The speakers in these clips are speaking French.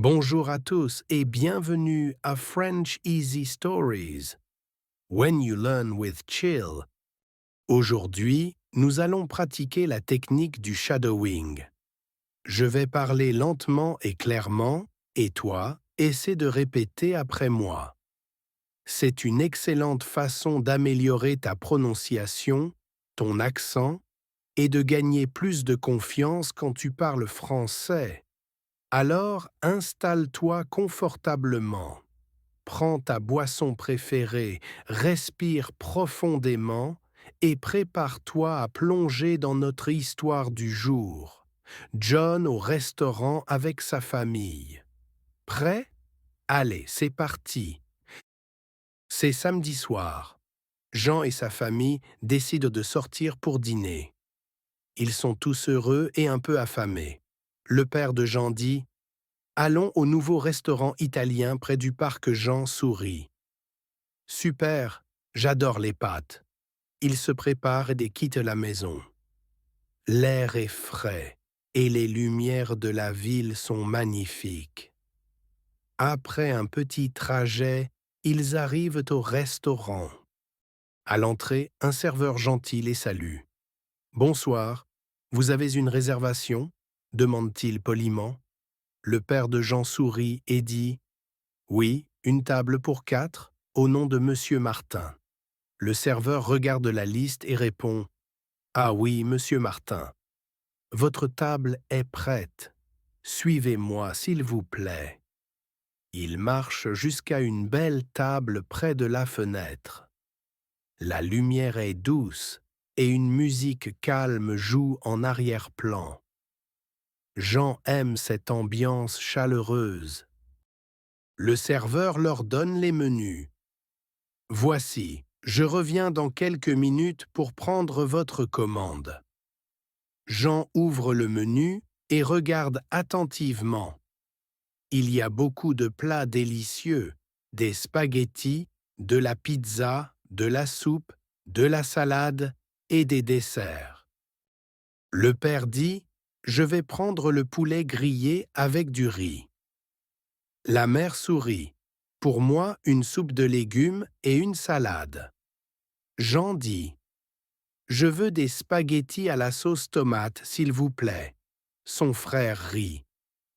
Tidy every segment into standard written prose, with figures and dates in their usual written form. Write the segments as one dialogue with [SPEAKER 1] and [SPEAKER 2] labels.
[SPEAKER 1] Bonjour à tous et bienvenue à French Easy Stories, When You Learn with Chill. Aujourd'hui, nous allons pratiquer la technique du shadowing. Je vais parler lentement et clairement, et toi, essaie de répéter après moi. C'est une excellente façon d'améliorer ta prononciation, ton accent, et de gagner plus de confiance quand tu parles français. Alors, installe-toi confortablement. Prends ta boisson préférée, respire profondément et prépare-toi à plonger dans notre histoire du jour. John au restaurant avec sa famille. Prêt? Allez, c'est parti. C'est samedi soir. Jean et sa famille décident de sortir pour dîner. Ils sont tous heureux et un peu affamés. Le père de Jean dit: allons au nouveau restaurant italien près du parc Jean sourit. Super, j'adore les pâtes. Ils se préparent et quittent la maison. L'air est frais et les lumières de la ville sont magnifiques. Après un petit trajet, ils arrivent au restaurant. À l'entrée, un serveur gentil les salue. Bonsoir, vous avez une réservation? Demande-t-il poliment. Le père de Jean sourit et dit: oui, une table pour 4, au nom de Monsieur Martin. Le serveur regarde la liste et répond: ah oui, Monsieur Martin. Votre table est prête. Suivez-moi, s'il vous plaît. Il marche jusqu'à une belle table près de la fenêtre. La lumière est douce et une musique calme joue en arrière-plan. Jean aime cette ambiance chaleureuse. Le serveur leur donne les menus. Voici, je reviens dans quelques minutes pour prendre votre commande. Jean ouvre le menu et regarde attentivement. Il y a beaucoup de plats délicieux, des spaghettis, de la pizza, de la soupe, de la salade et des desserts. Le père dit: je vais prendre le poulet grillé avec du riz. La mère sourit: pour moi, une soupe de légumes et une salade. Jean dit: je veux des spaghettis à la sauce tomate, s'il vous plaît. Son frère rit.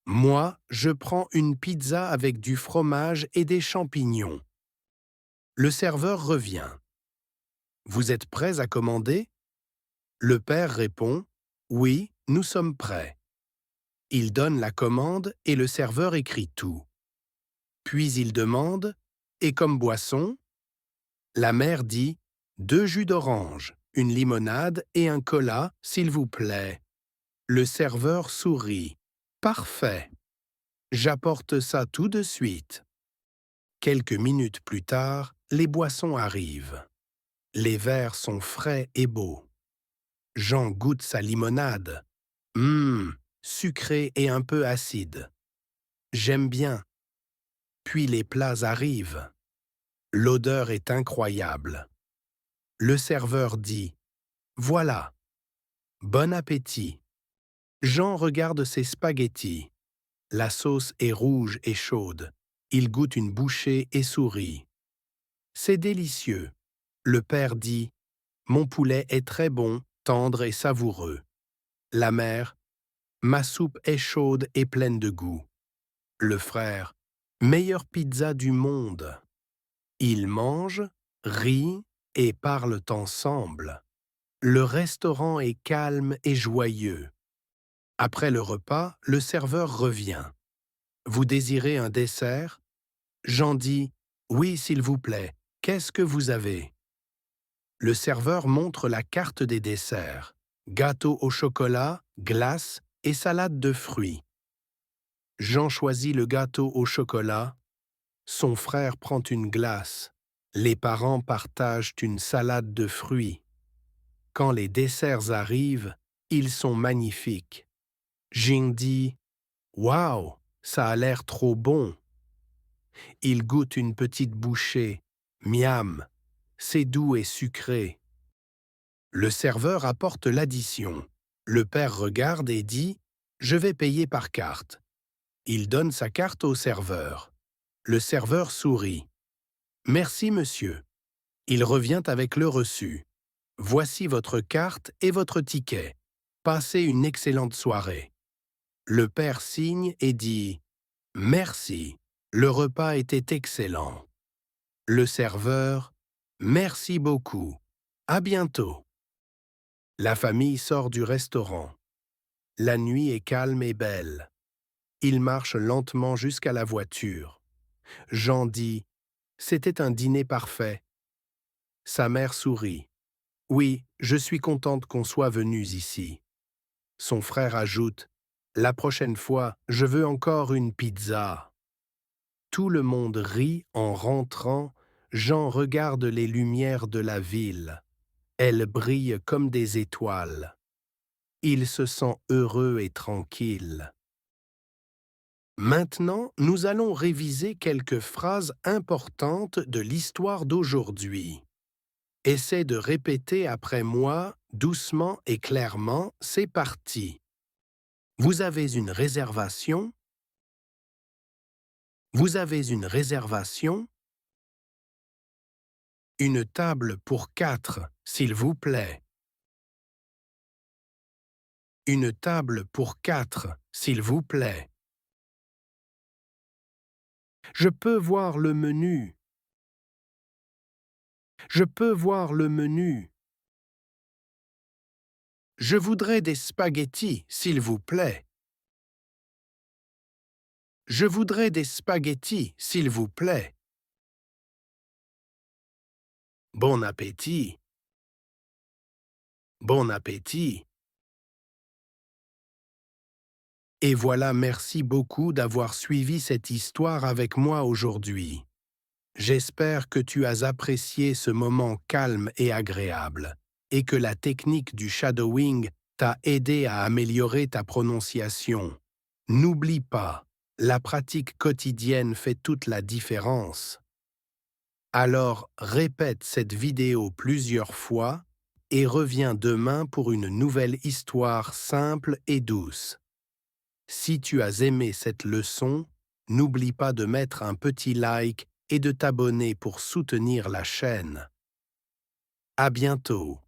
[SPEAKER 1] Moi, je prends une pizza avec du fromage et des champignons. Le serveur revient. Vous êtes prêts à commander? Le père répond: oui, nous sommes prêts. Il donne la commande et le serveur écrit tout. Puis il demande: et comme boisson? La mère dit: 2 jus d'orange, une limonade et un cola, s'il vous plaît. Le serveur sourit. Parfait. J'apporte ça tout de suite. Quelques minutes plus tard, les boissons arrivent. Les verres sont frais et beaux. Jean goûte sa limonade. Sucré et un peu acide. J'aime bien. Puis les plats arrivent. L'odeur est incroyable. Le serveur dit: voilà. Bon appétit. Jean regarde ses spaghettis. La sauce est rouge et chaude. Il goûte une bouchée et sourit. C'est délicieux. Le père dit: mon poulet est très bon, tendre et savoureux. La mère: ma soupe est chaude et pleine de goût. Le frère: meilleure pizza du monde. Ils mangent, rient et parlent ensemble. Le restaurant est calme et joyeux. Après le repas, le serveur revient. Vous désirez un dessert? Jean dit: oui, s'il vous plaît. Qu'est-ce que vous avez? Le serveur montre la carte des desserts. Gâteau au chocolat, glace et salade de fruits. Jean choisit le gâteau au chocolat. Son frère prend une glace. Les parents partagent une salade de fruits. Quand les desserts arrivent, ils sont magnifiques. Jean dit: waouh, ça a l'air trop bon. Il goûte une petite bouchée. Miam, c'est doux et sucré. Le serveur apporte l'addition. Le père regarde et dit: je vais payer par carte. Il donne sa carte au serveur. Le serveur sourit. Merci, monsieur. Il revient avec le reçu. Voici votre carte et votre ticket. Passez une excellente soirée. Le père signe et dit « Merci, le repas était excellent ». Le serveur « Merci beaucoup, à bientôt ». La famille sort du restaurant. La nuit est calme et belle. Ils marchent lentement jusqu'à la voiture. Jean dit « C'était un dîner parfait ». Sa mère sourit. « Oui, je suis contente qu'on soit venus ici ». Son frère ajoute « La prochaine fois, je veux encore une pizza ». Tout le monde rit en rentrant. Jean regarde les lumières de la ville. Elles brillent comme des étoiles. Il se sent heureux et tranquille. Maintenant, nous allons réviser quelques phrases importantes de l'histoire d'aujourd'hui. Essaie de répéter après moi, doucement et clairement, c'est parti. Vous avez une réservation? Vous avez une réservation? Une table pour 4, s'il vous plaît. Une table pour 4, s'il vous plaît. Je peux voir le menu. Je peux voir le menu. Je voudrais des spaghettis, s'il vous plaît. Je voudrais des spaghettis, s'il vous plaît. Bon appétit. Bon appétit. Et voilà, merci beaucoup d'avoir suivi cette histoire avec moi aujourd'hui. J'espère que tu as apprécié ce moment calme et agréable, et que la technique du shadowing t'a aidé à améliorer ta prononciation. N'oublie pas, la pratique quotidienne fait toute la différence. Alors répète cette vidéo plusieurs fois et reviens demain pour une nouvelle histoire simple et douce. Si tu as aimé cette leçon, n'oublie pas de mettre un petit like et de t'abonner pour soutenir la chaîne. À bientôt.